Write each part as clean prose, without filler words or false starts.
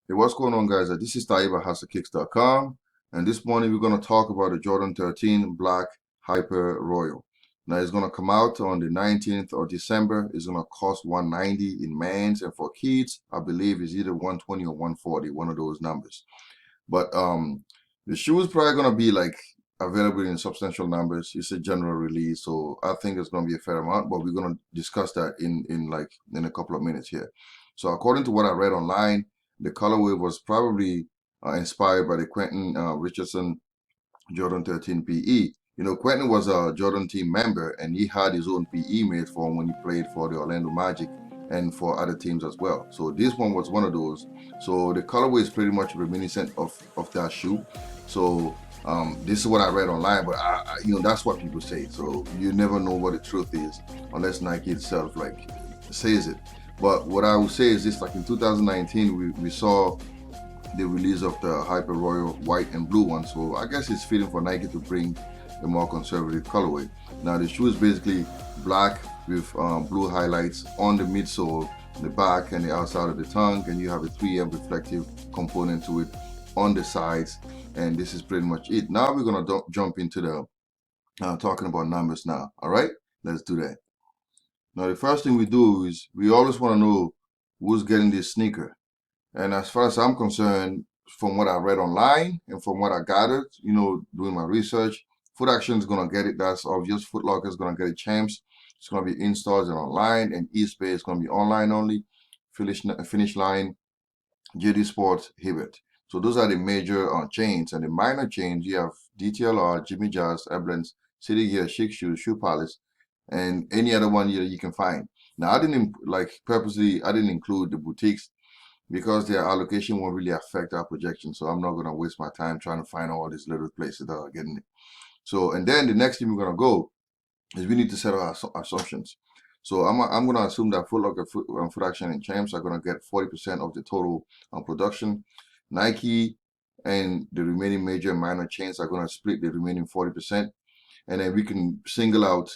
Hey, what's going on, guys? This is Taib at HustleKicks.com, and this morning we're going to talk about the Jordan 13 Black Hyper Royal. Now, it's going to come out on the 19th of December. It's going to cost $190 in men's, and for kids, I believe it's either 120 or 140, one of those numbers. But the shoe is probably going to be like available in substantial numbers. It's a general release, so I think it's going to be a fair amount. But we're going to discuss that in a couple of minutes here. So according to what I read online, the colorway was probably inspired by the Quentin Richardson Jordan 13 PE. You know, Quentin was a Jordan team member, and he had his own PE made for him when he played for the Orlando Magic and for other teams as well. So this one was one of those. So the colorway is pretty much reminiscent of that shoe. So this is what I read online, but that's what people say. So you never know what the truth is unless Nike itself like says it. But what I would say is this: like in 2019, we saw the release of the Hyper Royal white and blue one. So I guess it's fitting for Nike to bring a more conservative colorway. Now the shoe is basically black with blue highlights on the midsole, the back and the outside of the tongue, and you have a 3M reflective component to it on the sides. And this is pretty much it. Now we're gonna jump into the talking about numbers now. All right, let's do that. Now the first thing we do is we always want to know who's getting this sneaker. And as far as I'm concerned, from what I read online and from what I gathered, doing my research, Foot Action is gonna get it. That's obvious. Foot Locker is gonna get it. Champs, it's gonna be in stores and online, and Eastbay is gonna be online only. Finish Line, JD Sports, Hibbert. So those are the major chains, and the minor chains you have DTLR, Jimmy Jazz, Eblens, City Gear, Chic Shoes, Shoe Palace, and any other one you can find. Now I didn't purposely I didn't include the boutiques because their allocation won't really affect our projection. So I'm not going to waste my time trying to find all these little places that are getting it. So, and then the next thing we're going to go is we need to set our assumptions. So I'm going to assume that Foot Locker, Foot Action, and Champs are going to get 40% of the total production. Nike and the remaining major and minor chains are going to split the remaining 40%. And then we can single out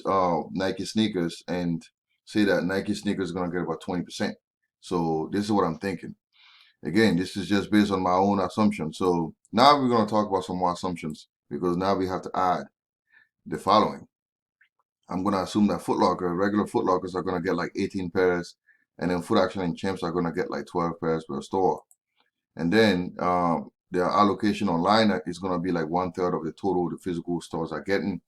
Nike sneakers and say that Nike sneakers is going to get about 20%. So this is what I'm thinking. Again, this is just based on my own assumption. So now we're going to talk about some more assumptions because now we have to add the following. I'm going to assume that regular Foot Lockers are going to get like 18 pairs, and then Foot Action and Champs are going to get like 12 pairs per store. And then their allocation online is going to be like 1/3 of the total the physical stores are getting.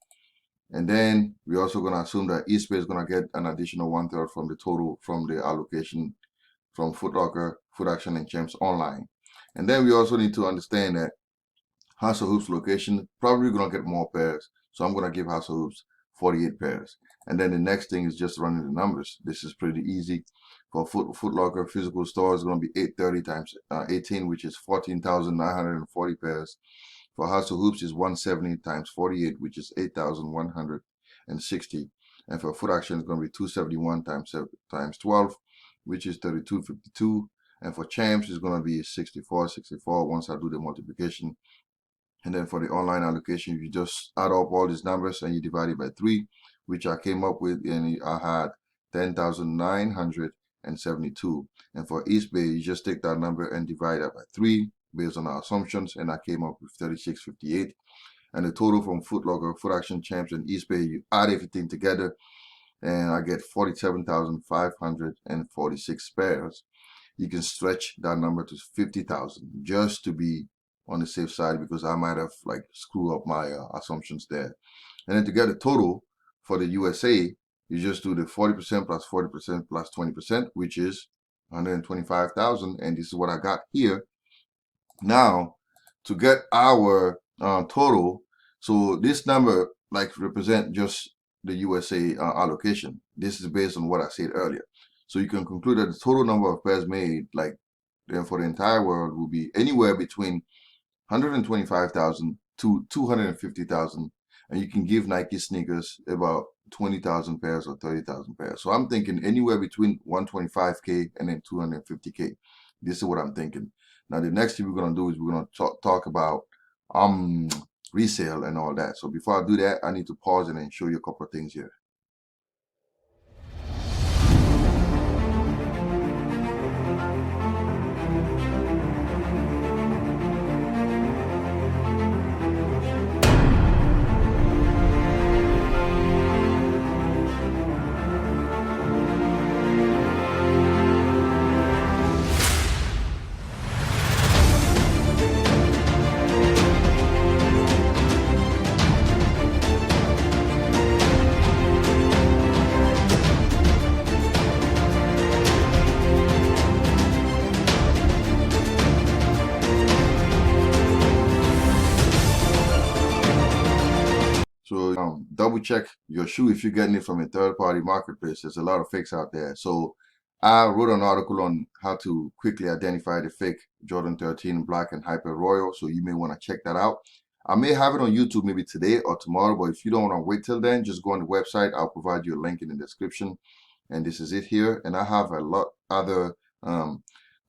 And then we're also going to assume that Eastbay is going to get an additional 1/3 from the total from the allocation from Foot Locker, Foot Action, and Champs online. And then we also need to understand that House of Hoops location probably going to get more pairs. So I'm going to give House of Hoops 48 pairs. And then the next thing is just running the numbers. This is pretty easy. For Foot Locker physical store is going to be 830 times 18, which is 14,940 pairs. For House of Hoops is 170 times 48, which is 8,160. And for Foot Action is going to be 271 times 12, which is 3252. And for Champs is going to be 64 once I do the multiplication. And then for the online allocation, you just add up all these numbers and you divide it by 3, which I came up with, and I had 10,972. And for Eastbay, you just take that number and divide that by 3 based on our assumptions, and I came up with 3658. And the total from Foot Locker, Foot Action, Champs, and Eastbay, you add everything together, and I get 47,546 pairs. You can stretch that number to 50,000 just to be on the safe side because I might have like screwed up my assumptions there. And then to get a total for the USA, you just do the 40% plus 40% plus 20%, which is 125,000. And this is what I got here. Now, to get our total, so this number like represent just the USA allocation. This is based on what I said earlier. So you can conclude that the total number of pairs made, like then for the entire world, will be anywhere between 125,000 to 250,000, and you can give Nike sneakers about 20,000 pairs or 30,000 pairs. So I'm thinking anywhere between 125K and then 250K. This is what I'm thinking. Now the next thing we're gonna do is we're gonna talk about resale and all that. So before I do that, I need to pause and then show you a couple of things here. double check your shoe if you're getting it from a third-party marketplace. There's a lot of fakes out there. So I wrote an article on how to quickly identify the fake Jordan 13 Black and Hyper Royal. So you may want to check that out. I may have it on YouTube maybe today or tomorrow, but if you don't want to wait till then, just go on the website. I'll provide you a link in the description. And this is it here. And I have a lot other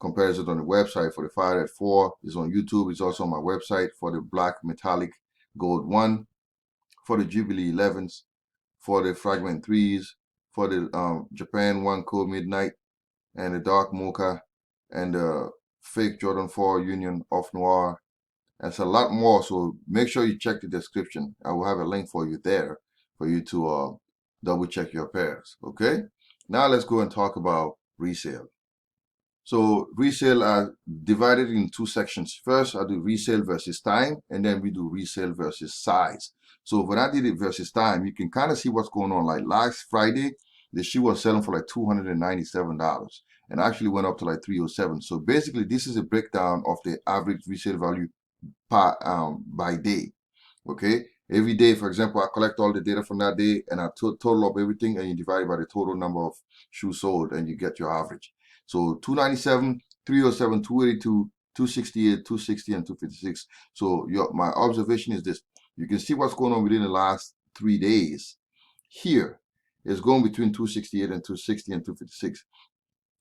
comparisons on the website. For the 5 at 4 is on YouTube. It's also on my website for the black metallic gold 1, for the Jubilee 11s, for the fragment 3s, for the Japan 1 Code Midnight, and the dark Mocha, and the fake Jordan 4 Union of Noir. That's a lot more, so make sure you check the description. I will have a link for you there for you to double check your pairs. Okay, now let's go and talk about resale. So resale are divided in two sections. First, I do resale versus time, and then we do resale versus size. So when I did it versus time, you can kind of see what's going on. Like last Friday, the shoe was selling for like $297 and actually went up to like $307. So basically, this is a breakdown of the average resale value by day. Okay, every day, for example, I collect all the data from that day and I total up everything, and you divide it by the total number of shoes sold, and you get your average. So 297, 307, 282, 268, 260, and 256. So my observation is this: you can see what's going on within the last 3 days. Here it's going between 268 and 260 and 256.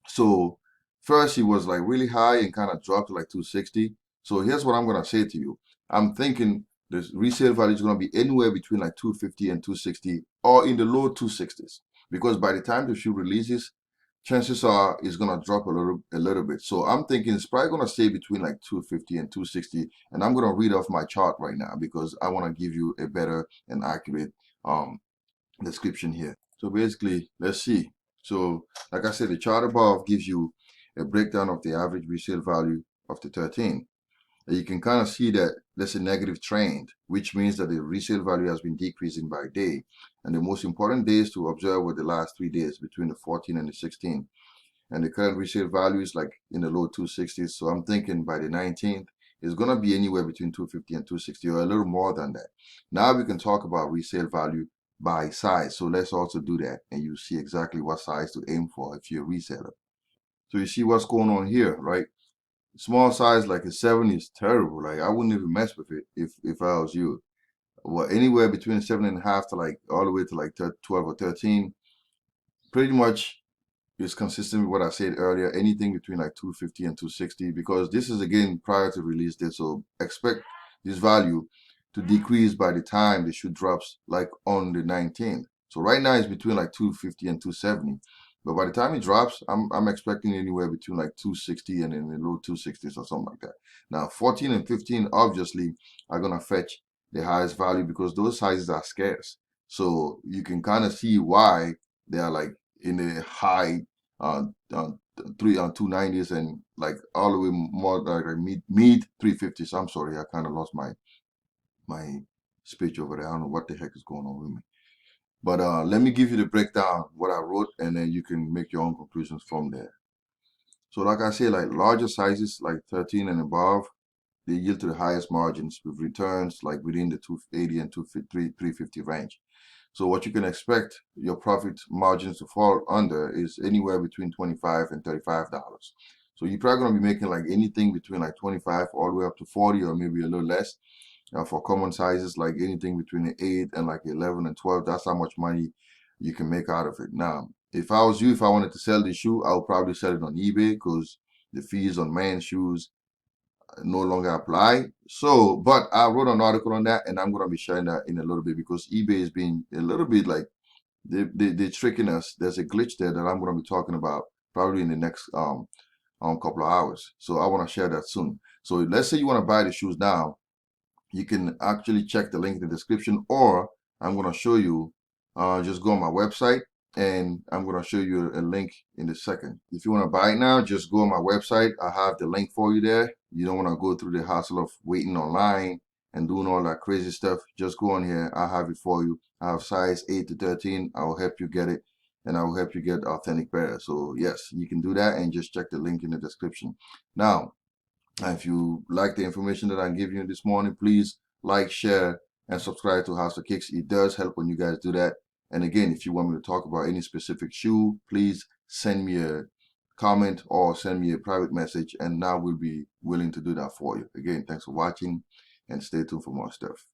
So first it was like really high and kind of dropped to like 260. So here's what I'm gonna say to you. I'm thinking the resale value is gonna be anywhere between like 250 and 260, or in the low 260s, because by the time the shoe releases, chances are it's gonna drop a little bit. So I'm thinking it's probably gonna stay between like 250 and 260, and I'm gonna read off my chart right now because I want to give you a better and accurate description here. So basically, let's see. So like I said, the chart above gives you a breakdown of the average resale value of the 13. And you can kind of see that there's a negative trend, which means that the resale value has been decreasing by day. And the most important days to observe were the last 3 days, between the 14 and the 16. And the current resale value is like in the low 260s. So I'm thinking by the 19th, it's going to be anywhere between 250 and 260, or a little more than that. Now we can talk about resale value by size. So let's also do that, and you see exactly what size to aim for if you're a reseller. So you see what's going on here, right? Small size like a 7 is terrible. Like I wouldn't even mess with it if I was you. Well, anywhere between 7.5 to like all the way to like 12 or 13, pretty much is consistent with what I said earlier. Anything between like 250 and 260, because this is again prior to release date. So expect this value to decrease by the time the shoe drops, like on the 19th. So right now it's between like 250 and 270. But by the time it drops, I'm expecting anywhere between like 260 and in the low 260s or something like that. Now 14 and 15 obviously are gonna fetch the highest value because those sizes are scarce. So you can kind of see why they are like in the high 290s and like all the way more like mid 350s. I'm sorry, I kind of lost my speech over there. I don't know what the heck is going on with me. But let me give you the breakdown what I wrote, and then you can make your own conclusions from there. So like I say, like larger sizes like 13 and above, they yield to the highest margins with returns like within the 280 and 350 range. So what you can expect your profit margins to fall under is anywhere between $25 and $35. So you're probably going to be making like anything between like 25 all the way up to 40, or maybe a little less. For common sizes, like anything between the 8 and like 11 and 12, that's how much money you can make out of it. Now, if I was you, if I wanted to sell the shoe, I would probably sell it on eBay because the fees on men's shoes no longer apply. So, but I wrote an article on that, and I'm going to be sharing that in a little bit because eBay is being a little bit like they're tricking us. There's a glitch there that I'm going to be talking about probably in the next couple of hours. So I want to share that soon. So let's say you want to buy the shoes now, you can actually check the link in the description, or I'm going to show you, just go on my website and I'm going to show you a link in a second. If you want to buy it now, just go on my website. I have the link for you there. You don't want to go through the hassle of waiting online and doing all that crazy stuff. Just go on here. I have it for you. I have size 8 to 13. I will help you get it, and I will help you get authentic pair. So yes, you can do that, and just check the link in the description. Now, if you like the information that I'm giving you this morning, please like, share, and subscribe to House of Kicks. It does help when you guys do that. And again, if you want me to talk about any specific shoe, please send me a comment or send me a private message, and now we'll be willing to do that for you. Again, thanks for watching, and stay tuned for more stuff.